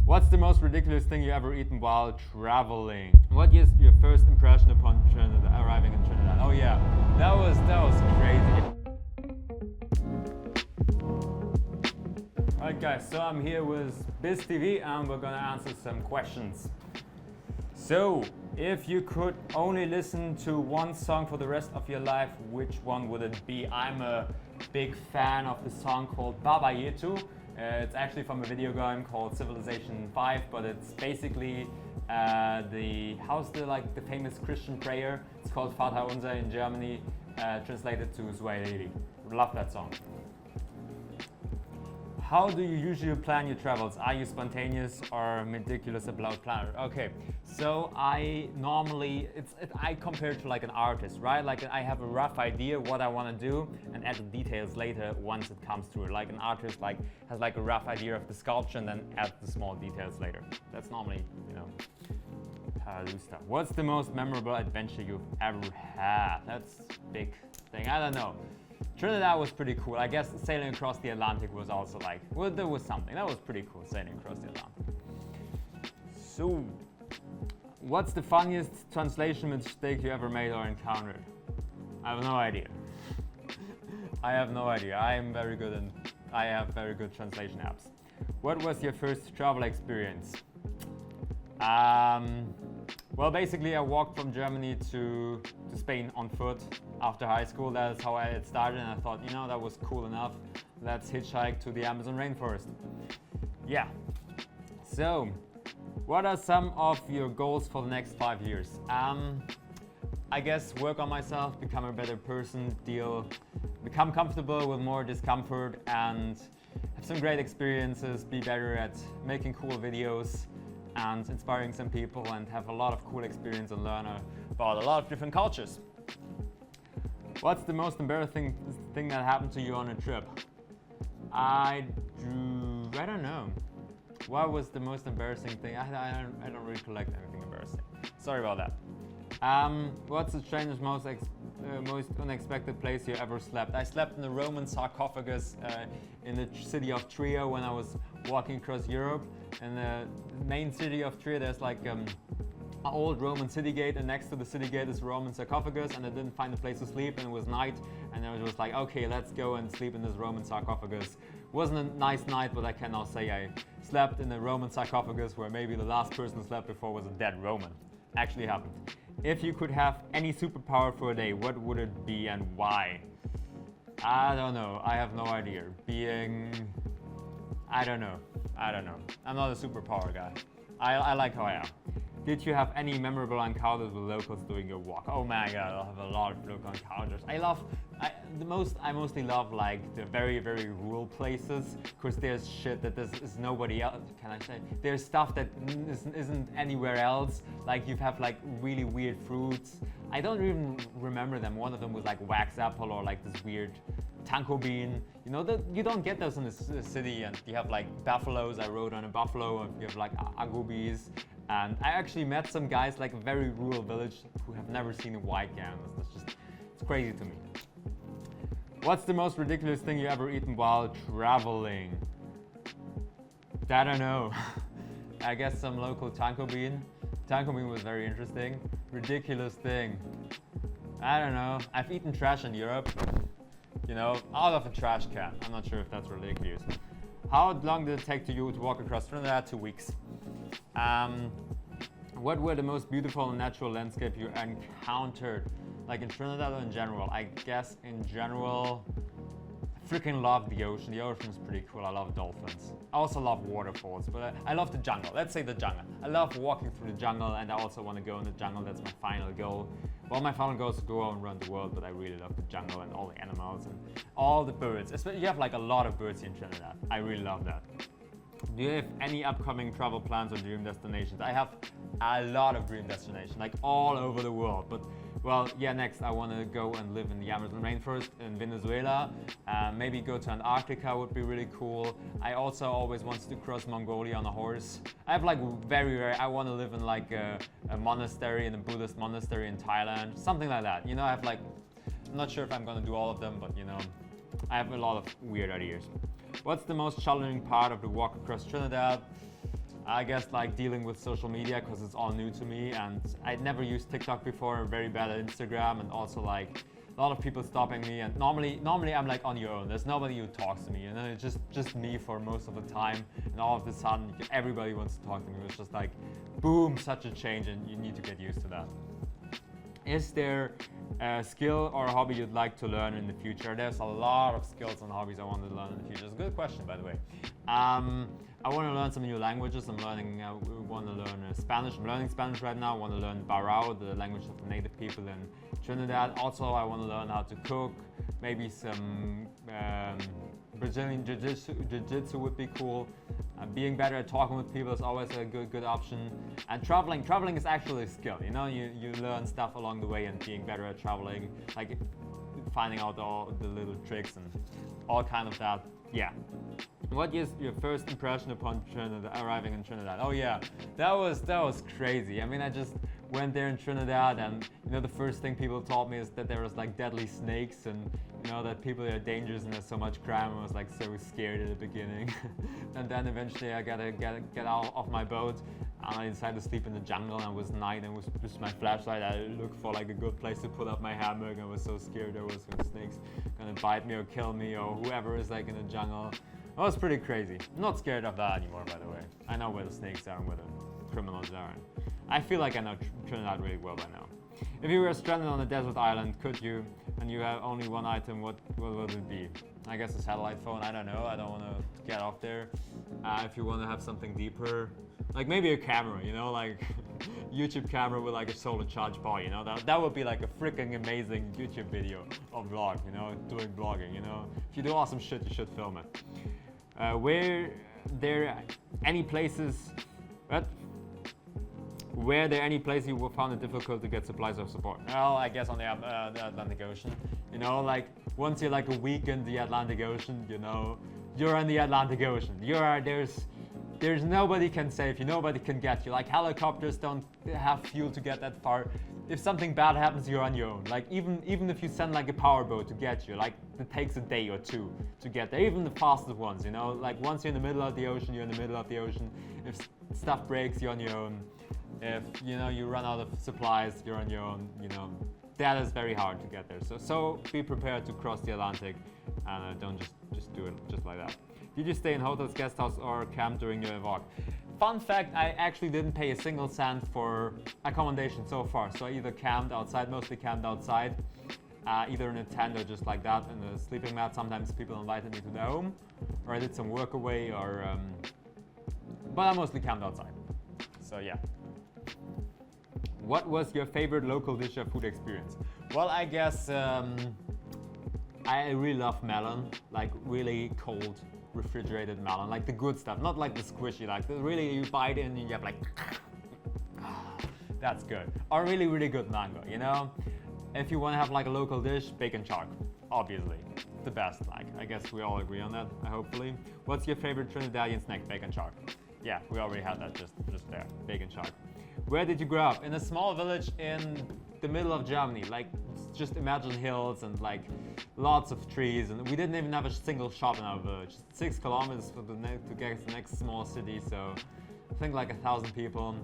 What's the most ridiculous thing you ever eaten while traveling? What is your first impression upon arriving in Trinidad? Oh yeah, that was crazy. Alright guys, so I'm here with BizzTv and we're gonna answer some questions. So, if you could only listen to one song for the rest of your life, which one would it be? I'm a big fan of the song called Baba Yetu. It's actually from a video game called Civilization 5, but it's basically the famous Christian prayer. It's called Vater Unser in Germany, translated to Swahili. Love that song. How do you usually plan your travels? Are you spontaneous or meticulous about planner? Okay, so I normally, I compare it to like an artist, right? Like I have a rough idea what I want to do and add the details later once it comes through. Like an artist has like a rough idea of the sculpture and then add the small details later. That's normally, how I do stuff. What's the most memorable adventure you've ever had? That's a big thing. I don't know. Trinidad was pretty cool. I guess sailing across the Atlantic was also like, well, there was something. That was pretty cool, sailing across the Atlantic. So, what's the funniest translation mistake you ever made or encountered? I have no idea. I have no idea. I have very good translation apps. What was your first travel experience? Well, basically I walked from Germany to Spain on foot after high school. That's how I had started, and I thought, that was cool enough. Let's hitchhike to the Amazon rainforest. Yeah. So, what are some of your goals for the next 5 years? I guess work on myself, become a better person, become comfortable with more discomfort, and have some great experiences, be better at making cool videos and inspiring some people, and have a lot of cool experience and learn about a lot of different cultures. What's the most embarrassing thing that happened to you on a trip? I don't know. What was the most embarrassing thing? I don't really collect anything embarrassing. Sorry about that. What's the strangest, most unexpected place you ever slept? I slept in a Roman sarcophagus in the city of Trier when I was walking across Europe. In the main city of Trier, there's like an old Roman city gate, and next to the city gate is a Roman sarcophagus, and I didn't find a place to sleep, and it was night, and I was like, okay, let's go and sleep in this Roman sarcophagus. Wasn't a nice night, but I can now say I slept in a Roman sarcophagus where maybe the last person who slept before was a dead Roman. Actually happened. If you could have any superpower for a day, what would it be and why? I don't know. I have no idea. I don't know. I'm not a superpower guy. I like how I am. Did you have any memorable encounters with locals during your walk? Oh my god, I have a lot of local encounters. I mostly love like the very, very rural places, because there's shit that is nobody else, can I say? There's stuff that isn't anywhere else. Like you have like really weird fruits. I don't even remember them. One of them was like wax apple or like this weird tanko bean. You don't get those in the city, and you have like buffaloes. I rode on a buffalo, and you have like agoutis. And I actually met some guys like a very rural village who have never seen a white gown. It's crazy to me. What's the most ridiculous thing you ever eaten while traveling? I don't know. I guess some local tanko bean. Tanko bean was very interesting. Ridiculous thing. I don't know. I've eaten trash in Europe. Out of a trash can. I'm not sure if that's ridiculous. How long did it take you to walk across Trinidad? 2 weeks. What were the most beautiful and natural landscape you encountered? Like in Trinidad or in general? I guess in general, I freaking love the ocean. The ocean is pretty cool. I love dolphins. I also love waterfalls, but I love the jungle. Let's say the jungle. I love walking through the jungle, and I also want to go in the jungle. That's my final goal. Well, my final goal is to go out and run the world, but I really love the jungle and all the animals and all the birds. Especially, you have like a lot of birds in Trinidad. I really love that. Do you have any upcoming travel plans or dream destinations? I have a lot of dream destinations, like all over the world. But well, yeah, next I want to go and live in the Amazon rainforest in Venezuela. Maybe go to Antarctica would be really cool. I also always wanted to cross Mongolia on a horse. I have like I want to live in like a monastery, in a Buddhist monastery in Thailand, something like that. I have like, I'm not sure if I'm going to do all of them, but I have a lot of weird ideas. What's the most challenging part of the walk across Trinidad? I guess like dealing with social media because it's all new to me, and I'd never used TikTok before. I'm very bad at Instagram, and also like a lot of people stopping me. And normally I'm like on your own. There's nobody who talks to me, and then it's just me for most of the time. And all of a sudden, everybody wants to talk to me. It's just like, boom, such a change, and you need to get used to that. Is there a skill or a hobby you'd like to learn in the future? There's a lot of skills and hobbies I want to learn in the future. It's a good question, by the way. I want to learn some new languages. I want to learn Spanish. I'm learning Spanish right now. I want to learn Barao, the language of the native people in Trinidad. Also, I want to learn how to cook. Maybe some Brazilian jiu-jitsu would be cool. Being better at talking with people is always a good option. And traveling is actually a skill. You know, you learn stuff along the way, and being better at traveling, like finding out all the little tricks and all kind of that. Yeah. What is your first impression upon arriving in Trinidad? Oh yeah, that was crazy. I mean, I just went there in Trinidad, and you know, the first thing people told me is that there was like deadly snakes, and you know that people are dangerous and there's so much crime. I was like so scared at the beginning. And then eventually I gotta get out of my boat, and I decided to sleep in the jungle, and it was night, and with just my flashlight I looked for like a good place to put up my hammock. I was so scared there was snakes gonna bite me or kill me or whoever is like in the jungle. It was pretty crazy. I'm not scared of that anymore, by the way. I know where the snakes are and where the criminals are. I feel like I know Trinidad really well by now. If you were stranded on a desert island, could you, and you have only one item, what would it be? I guess a satellite phone, I don't know. I don't want to get off there. If you want to have something deeper, like maybe a camera, you know, like YouTube camera with like a solar charge bar, you know, that would be like a freaking amazing YouTube video or vlog, you know, doing vlogging, you know. If you do awesome shit, you should film it. Were there any places you found it difficult to get supplies or support? Well, I guess on the Atlantic Ocean. You know, like once you're like a week in the Atlantic Ocean, you know, you're in the Atlantic Ocean. There's nobody can save you, nobody can get you. Like helicopters don't have fuel to get that far. If something bad happens, you're on your own. Like even if you send like a powerboat to get you, like it takes a day or two to get there. Even the fastest ones, you know, like once you're in the middle of the ocean, you're in the middle of the ocean. If stuff breaks, you're on your own. If you know you run out of supplies, you're on your own. You know, that is very hard to get there. So be prepared to cross the Atlantic, and don't just do it just like that. Did you stay in hotels, guest house, or camp during your walk? Fun fact, I actually didn't pay a single cent for accommodation so far. So I either camped outside, mostly camped outside, either in a tent or just like that in a sleeping mat. Sometimes people invited me to their home, or I did some work away, or but I mostly camped outside. So yeah. What was your favorite local dish or food experience? Well, I guess I really love melon, like really cold refrigerated melon, like the good stuff, not like the squishy, like the really you bite in and you have like, that's good. Or really, really good mango, you know? If you want to have like a local dish, bacon shark, obviously, the best. Like, I guess we all agree on that, hopefully. What's your favorite Trinidadian snack? Bacon shark. Yeah, we already had that just there, bacon shark. Where did you grow up? In a small village in the middle of Germany. Like, just imagine hills and like lots of trees, and we didn't even have a single shop in our village. 6 kilometers to get to the next small city, so I think like 1,000 people.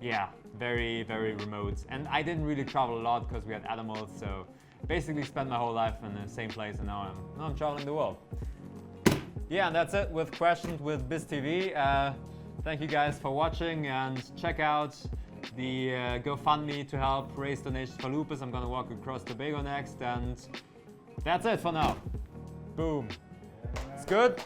Yeah, very, very remote. And I didn't really travel a lot because we had animals, so basically spent my whole life in the same place, and now I'm traveling the world. Yeah, and that's it with questions with BizzTV. Thank you guys for watching, and check out the GoFundMe to help raise donations for lupus. I'm gonna walk across Tobago next, and that's it for now. Boom. It's good.